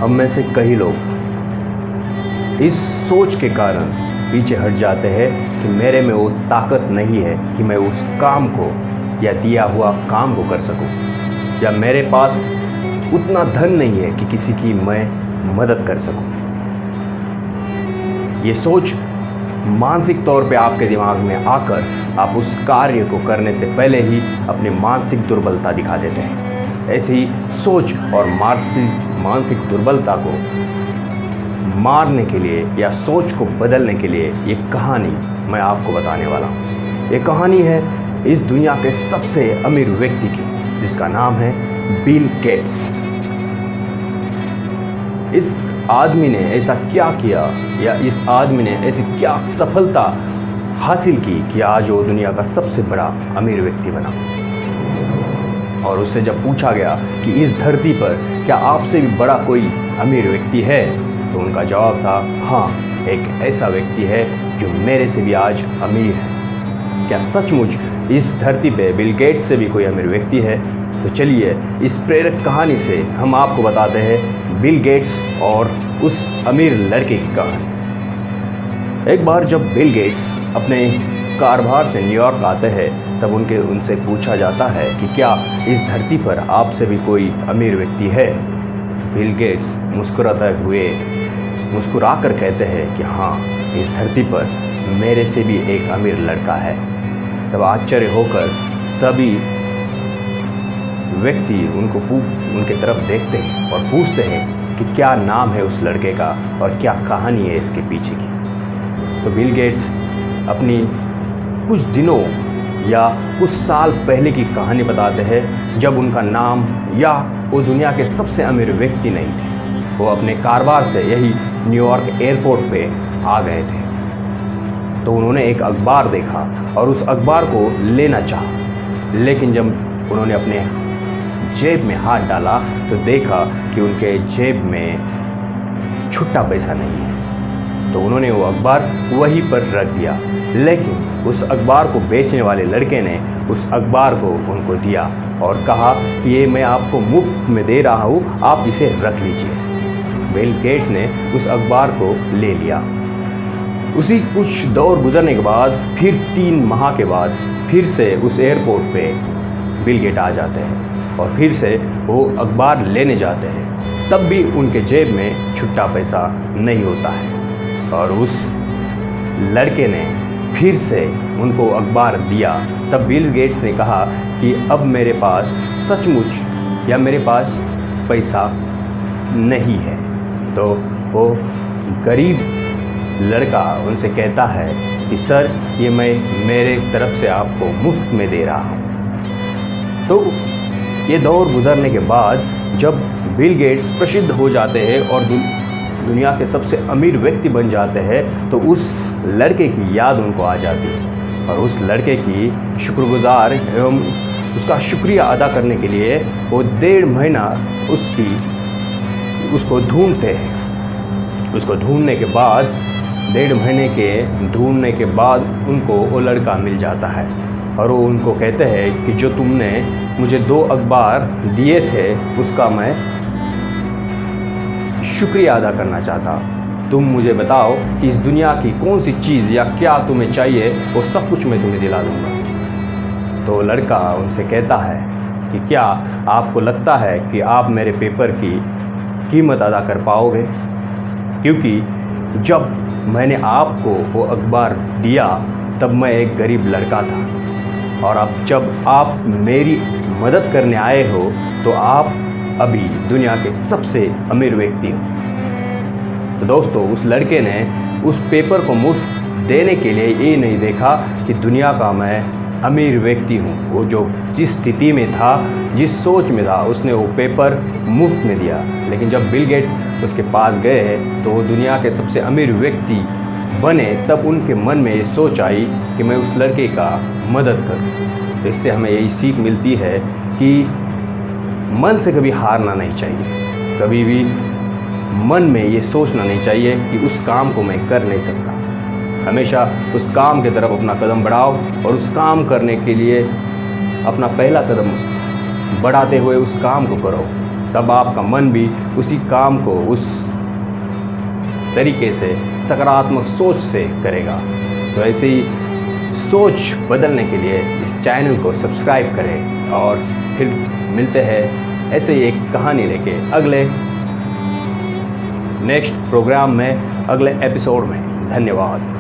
हम में से कई लोग इस सोच के कारण पीछे हट जाते हैं कि मेरे में वो ताकत नहीं है कि मैं उस काम को या दिया हुआ काम को कर सकूं, या मेरे पास उतना धन नहीं है कि किसी की मैं मदद कर सकूं। ये सोच मानसिक तौर पे आपके दिमाग में आकर आप उस कार्य को करने से पहले ही अपनी मानसिक दुर्बलता दिखा देते हैं। ऐसी ही सोच और मानसिक दुर्बलता को मारने के लिए या सोच को बदलने के लिए ये कहानी मैं आपको बताने वाला हूँ। ये कहानी है इस दुनिया के सबसे अमीर व्यक्ति की, जिसका नाम है बिल गेट्स। इस आदमी ने ऐसा क्या किया या इस आदमी ने ऐसी क्या सफलता हासिल की कि आज वो दुनिया का सबसे बड़ा अमीर व्यक्ति बना। और उससे जब पूछा गया कि इस धरती पर क्या आपसे भी बड़ा कोई अमीर व्यक्ति है, तो उनका जवाब था हाँ, एक ऐसा व्यक्ति है जो मेरे से भी आज अमीर है। क्या सचमुच इस धरती पे बिल गेट्स से भी कोई अमीर व्यक्ति है? तो चलिए इस प्रेरक कहानी से हम आपको बताते हैं बिल गेट्स और उस अमीर लड़के की कहानी। एक बार जब बिल गेट्स अपने कारोबार से न्यूयॉर्क आते हैं, तब उनसे पूछा जाता है कि क्या इस धरती पर आपसे भी कोई अमीर व्यक्ति है? तो बिल गेट्स मुस्कुराकर कहते हैं कि हाँ, इस धरती पर मेरे से भी एक अमीर लड़का है। तब आश्चर्य होकर सभी व्यक्ति उनके तरफ देखते हैं और पूछते हैं कि क्या नाम है उस लड़के का और क्या कहानी है इसके पीछे की। तो बिल गेट्स अपनी कुछ दिनों या कुछ साल पहले की कहानी बताते हैं, जब उनका नाम या वो दुनिया के सबसे अमीर व्यक्ति नहीं थे। वो अपने कारोबार से यही न्यूयॉर्क एयरपोर्ट पे आ गए थे। तो उन्होंने एक अखबार देखा और उस अखबार को लेना चाहा, लेकिन जब उन्होंने अपने जेब में हाथ डाला तो देखा कि उनके जेब में छुट्टा पैसा नहीं है। तो उन्होंने वो अखबार वहीं पर रख दिया, लेकिन उस अखबार को बेचने वाले लड़के ने उस अखबार को उनको दिया और कहा कि ये मैं आपको मुफ्त में दे रहा हूँ, आप इसे रख लीजिए। बिल गेट्स ने उस अखबार को ले लिया। उसी कुछ दौर गुजरने के बाद फिर 3 माह के बाद फिर से उस एयरपोर्ट पे बिल गेट आ जाते हैं और फिर से वो अखबार लेने जाते हैं। तब भी उनके जेब में छुट्टा पैसा नहीं होता है और उस लड़के ने फिर से उनको अखबार दिया। तब बिल गेट्स ने कहा कि अब मेरे पास सचमुच या मेरे पास पैसा नहीं है। तो वो गरीब लड़का उनसे कहता है कि सर, ये मैं मेरे तरफ से आपको मुफ्त में दे रहा हूँ। तो ये दौर गुजरने के बाद जब बिल गेट्स प्रसिद्ध हो जाते हैं और दुनिया के सबसे अमीर व्यक्ति बन जाते हैं, तो उस लड़के की याद उनको आ जाती है और उस लड़के की शुक्रगुजार एवं उसका शुक्रिया अदा करने के लिए वो 1.5 महीना उसको ढूंढते हैं। उसको ढूंढने के बाद 1.5 महीने के ढूंढने के बाद उनको वो लड़का मिल जाता है और वो उनको कहते हैं कि जो तुमने मुझे 2 अखबार दिए थे, उसका मैं शुक्रिया अदा करना चाहता। तुम मुझे बताओ कि इस दुनिया की कौन सी चीज़ या क्या तुम्हें चाहिए, वो सब कुछ मैं तुम्हें दिला दूँगा। तो लड़का उनसे कहता है कि क्या आपको लगता है कि आप मेरे पेपर की कीमत अदा कर पाओगे? क्योंकि जब मैंने आपको वो अखबार दिया तब मैं एक गरीब लड़का था, और अब जब आप मेरी मदद करने आए हो तो आप अभी दुनिया के सबसे अमीर व्यक्ति हो। तो दोस्तों, उस लड़के ने उस पेपर को मुफ्त देने के लिए ये नहीं देखा कि दुनिया का मैं अमीर व्यक्ति हूँ। वो जो जिस स्थिति में था, जिस सोच में था, उसने वो पेपर मुफ्त में दिया। लेकिन जब बिल गेट्स उसके पास गए तो वो दुनिया के सबसे अमीर व्यक्ति बने, तब उनके मन में ये सोच आई कि मैं उस लड़के का मदद करूं। तो इससे हमें यही सीख मिलती है कि मन से कभी हारना नहीं चाहिए, कभी भी मन में ये सोचना नहीं चाहिए कि उस काम को मैं कर नहीं सकता। हमेशा उस काम की तरफ अपना कदम बढ़ाओ और उस काम करने के लिए अपना पहला कदम बढ़ाते हुए उस काम को करो। तब आपका मन भी उसी काम को उस तरीके से सकारात्मक सोच से करेगा। तो ऐसे ही सोच बदलने के लिए इस चैनल को सब्सक्राइब करें और फिर मिलते हैं ऐसे ही एक कहानी लेके अगले नेक्स्ट प्रोग्राम में, अगले एपिसोड में। धन्यवाद।